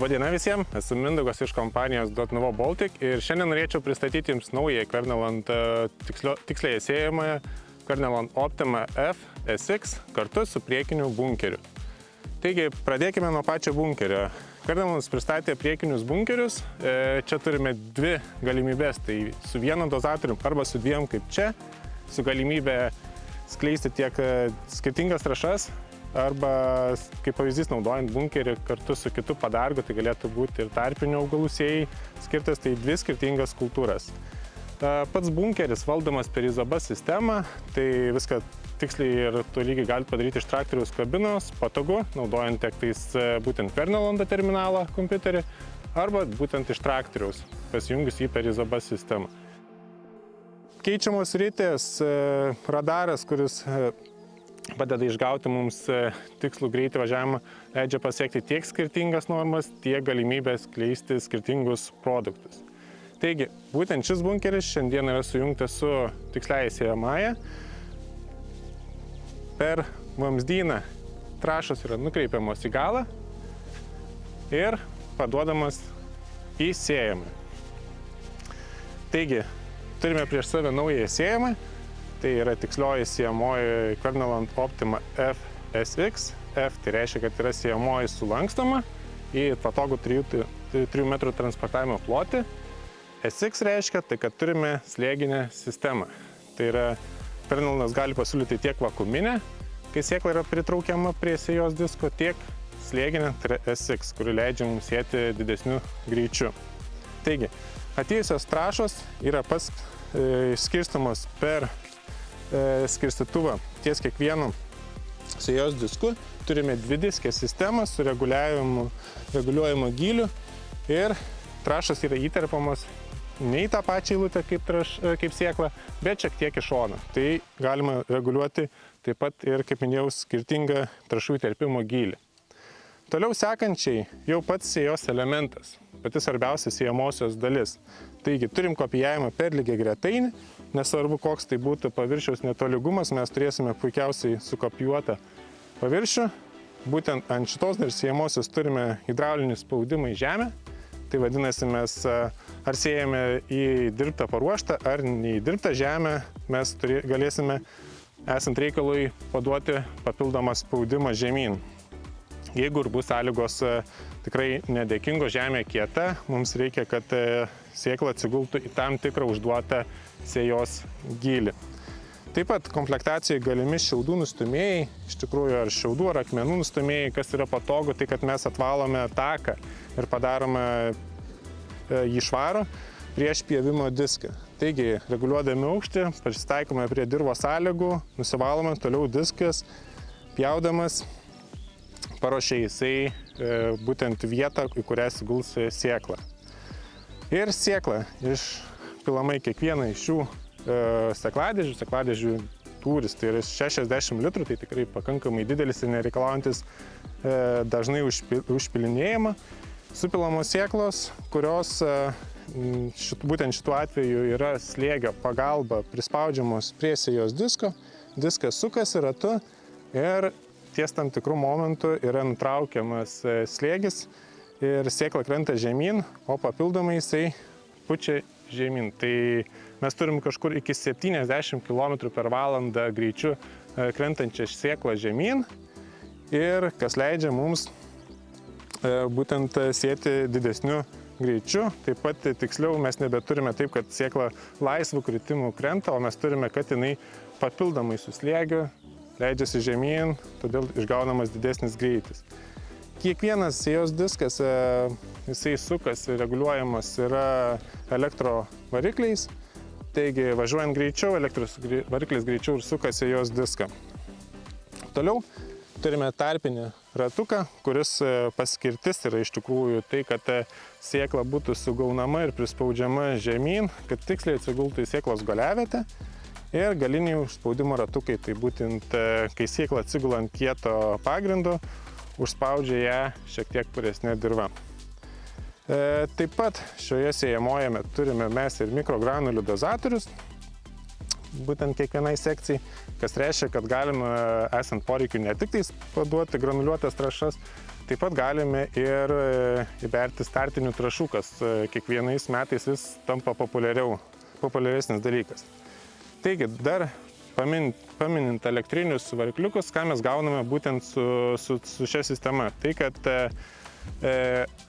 Labadiena visiems, esu Mindaugas iš kompanijos .Novo Baltic ir šiandien norėčiau pristatyti jums naują Kverneland tiksliai sėjamąją Kverneland Optima F SX kartu su priekiniu bunkeriu. Taigi, pradėkime nuo pačio bunkerio. Kvernelandas pristatė priekinius bunkerius. Čia turime dvi galimybės, tai su vienu dozatorium arba su dviem kaip čia, su galimybė skleisti tiek skirtingas trąšas, arba, kaip pavyzdys, naudojant bunkerį kartu su kitu padargu, tai galėtų būti ir tarpinių augalų sėjai skirtas, tai dvi skirtingas kultūras. Pats bunkeris valdomas per izobas sistemą, tai viską tiksliai ir tolygiai gali padaryti iš traktoriaus kabinos, patogu, naudojant tiek tais būtent Kvernelando terminalą kompiuterį, arba būtent iš traktoriaus, pasijungus jį per izobas sistemą. Keičiamos ritės, radaras, kuris padeda išgauti mums tikslų greitį važiavimą, leidžia pasiekti tiek skirtingas normas, tiek galimybės skleisti skirtingus produktus. Taigi, būtent šis bunkeris šiandien yra sujungtas su tiksliąja sėjamąja. Per vamzdyną trąšos yra nukreipiamos į galą ir paduodamas į sėjamą. Taigi, turime prieš save naują sėjamą. Tai yra tikslioji sėjamoji Kverneland Optima F SX. F tai reiškia, kad yra sėjamoji sulankstoma į patogų 3 metrų transportavimo plotį. SX reiškia, tai kad turime slėginę sistemą. Tai yra, Kvernelandas gali pasiūlyti tiek vakuuminę, kai sėkla yra pritraukiama prie sėjos disko, tiek slėginę, tai yra SX, kuri leidžia mums sėti didesniu greičiu. Taigi, atėjusios trąšos yra skirstamos per skirstytuvą ties kiekvienu sėjos disku. Turime dvidiskę sistemą su reguliuojamu gyliu ir trąšos yra įterpamos ne į tą pačią eilutę kaip sėkla, bet šiek tiek iš šono. Tai galima reguliuoti taip pat ir, kaip minėjau, skirtingą trąšų įterpimo gylį. Toliau sekančiai jau pats sėjos elementas, pati svarbiausia sėjamosios dalis. Taigi, turim kopijavimą per lygiagretainį, nesvarbu koks tai būtų paviršiaus netolygumas, mes turėsime puikiausiai sukopijuotą paviršių. Būtent ant šitos dar sėjamosios turime hidraulinį spaudimą į žemę. Tai vadinasi, mes ar sėjame į dirbtą paruoštą, ar ne į dirbtą žemę, mes galėsime, esant reikalui, paduoti papildomą spaudimą žemyn. Jeigu ir bus sąlygos tikrai nedėkingo, žemė kieta, mums reikia, kad sėkla atsigultų į tam tikrą užduotą sėjos gylį. Taip pat komplektacijoje galimi šiaudų nustumėjai, iš tikrųjų ar šiaudų ar akmenų nustumėjai, kas yra patogu, tai kad mes atvalome taką ir padarome jį švarų prieš pjovimo diską. Taigi, reguliuodami aukštį, prisitaikome prie dirvos sąlygų, nusivalome, toliau diskas, pjaudamas, paruošia jisai būtent vietą, į kurią guls sėkla. Ir sėkla išpilama į kiekvieną iš šių sėkladėžių tūris, tai yra 60 litrų, tai tikrai pakankamai didelis ir nereikalaujantis dažnai užpilinėjimą. Supilamos sėklos, kurios būtent šituo atveju yra slėgio pagalba prispaudžiamos prie sėjos disko, diskas sukasi ratu ir ties tam tikrų momentų yra nutraukiamas slėgis ir sėkla krenta žemyn, o papildomai jisai pučia žemyn. Tai mes turim kažkur iki 70 km per valandą greičiu krentančią sėklą žemyn ir kas leidžia mums būtent sėti didesniu greičiu. Taip pat tiksliau mes nebeturime taip, kad sėkla laisvų kritimų krenta, o mes turime, kad jinai papildomai su slėgiu leidžiasi žemyn, todėl išgaunamas didesnis greitis. Kiekvienas sėjos diskas, jisai sukasi, reguliuojamas yra elektro varikliais, taigi važiuojant greičiau, elektros variklis greičiau ir sukasi sėjos diską. Toliau turime tarpinį ratuką, kuris paskirtis yra iš tikrųjų tai, kad sėkla būtų sugaunama ir prispaudžiama žemyn, kad tiksliai atsigultų į sėklos galiavietę. Ir galiniai užspaudimo ratukai, tai būtent, kai sėkla atsigula ant kieto pagrindo, užspaudžia ją šiek tiek puresnė dirva. Taip pat šioje sėjamojame turime mes ir mikrogranulių dozatorius, būtent kiekvienai sekcijai, kas reiškia, kad galima esant poreikiu ne tik tais paduoti granuliuotas trąšas, Taip pat galime ir įberti startinių trąšų, kas kiekvienais metais vis tampa populiaresnis dalykas. Taigi, dar paminint elektrinius varikliukus, ką mes gauname būtent su šia sistema. Tai, kad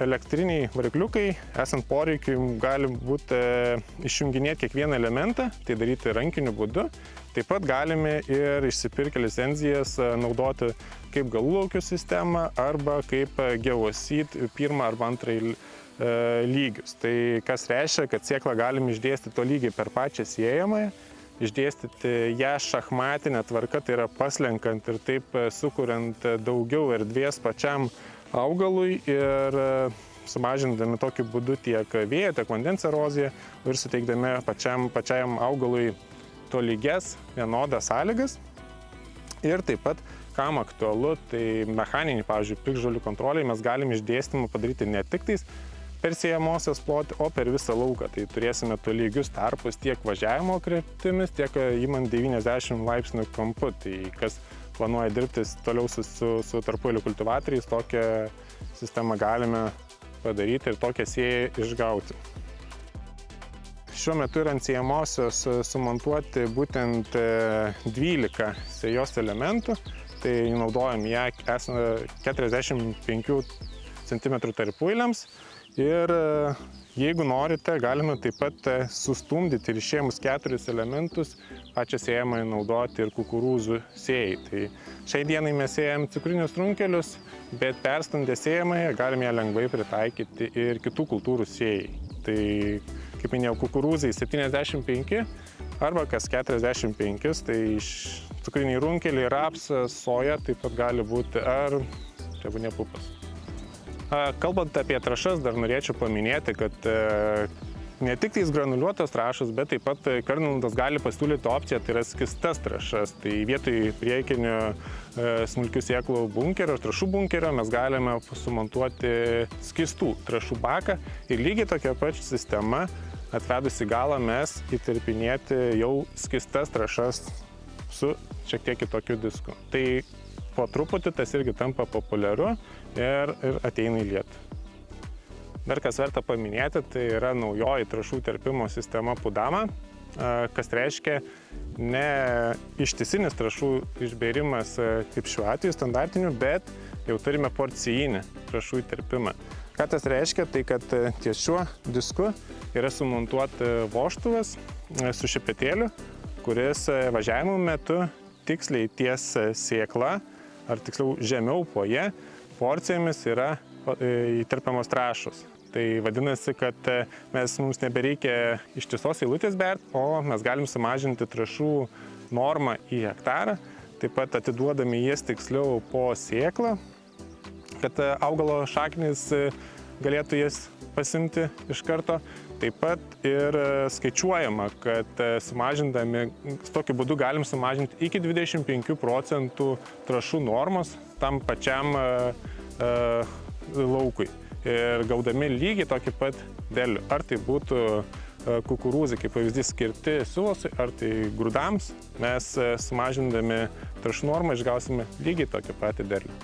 elektriniai varikliukai, esant poreikiui, gali būti išjunginėti kiekvieną elementą, tai daryti rankiniu būdu. Taip pat galime ir išsipirkę licenzijas naudoti kaip galulaukių sistemą arba kaip geosid pirmą arba antrąjį lygius. Tai kas reiškia, kad sėklą galime išdėstyti tolygiai per pačią siejamąją, išdėstyti ją šachmatinę tvarką, tai yra paslenkant ir taip sukuriant daugiau erdvės pačiam augalui ir sumažindami tokiu būdu tiek vėjo, tiek vandens eroziją ir suteikdami pačiam augalui tolygias, vienodas sąlygas. Ir taip pat, kam aktualu, tai mechaninį, pavyzdžiui, piktžolių kontroliai mes galime išdėstymą padaryti ne tik tais per siejamosios plotį, o per visą lauką. Tai turėsime tolygius tarpus tiek važiavimo kryptimis, tiek imant 90 laipsnių kampu. Tai kas planuoja dirbti toliau su tarpueilių kultivatoriais, tokią sistemą galime padaryti ir tokią sėją išgauti. Šiuo metu yra ant siejamosios sumontuoti būtent 12 sėjos elementų. Tai naudojam ją 45 cm tarpueiliams. Ir jeigu norite, galime taip pat sustumdyti ir išėmus 4 elementus pačią sėjamąją naudoti ir kukurūzų sėjai. Tai šiai dienai mes sėjam cukrinius runkelius, bet perstumdę sėjamąją galime ją lengvai pritaikyti ir kitų kultūrų sėjai. Tai, kaip minėjau, kukurūzai 75 arba kas 45, tai cukriniai runkeliai, rapsas, soja taip pat gali būti ar tebūnie pupas. Kalbant apie trąšas, dar norėčiau paminėti, kad ne tik tais granuliuotos trąšos, bet taip pat Kernlandas gali pasiūlyti opciją, tai yra skystas trąšas. Tai vietoj priekinio smulkių sėklų bunkerio ar trąšų bunkerio mes galime sumontuoti skystų trąšų baką ir lygiai tokia pačia sistema atvedusi galą mes įtirpinėti jau skystas trąšas su šiek tiek kitokiu disku. Tai po truputį tas irgi tampa populiaru ir ateina į lietuvą. Dar kas verta paminėti, tai yra naujoji trąšų terpimo sistema Pudama, kas reiškia ne ištisinis trąšų išbėrimas kaip šiuo atveju standartiniu, bet jau turime porcijinį trąšų terpimą. Ką tas reiškia, tai kad ties šiuo disku yra sumontuota vožtuvas su šepetėliu, kuris važiavimo metu tiksliai ties sėkla, ar tiksliau žemiau po ją, porcijomis yra įterpiamos trąšos. Tai vadinasi, kad mums nebereikia ištisos eilutės berti, o mes galim sumažinti trąšų normą į hektarą, taip pat atiduodami jas tiksliau po sėklą, kad augalo šaknis galėtų jas pasimti iš karto. Taip pat ir skaičiuojama, kad sumažindami, tokiu būdu galim sumažinti iki 25% trąšų normos tam pačiam laukui. Ir gaudami lygiai tokį pat derlių. Ar tai būtų kukurūzai, kaip pavyzdys, skirti silosui, ar tai grūdams, mes sumažindami trąšų normą išgausime lygiai tokį patį derlių.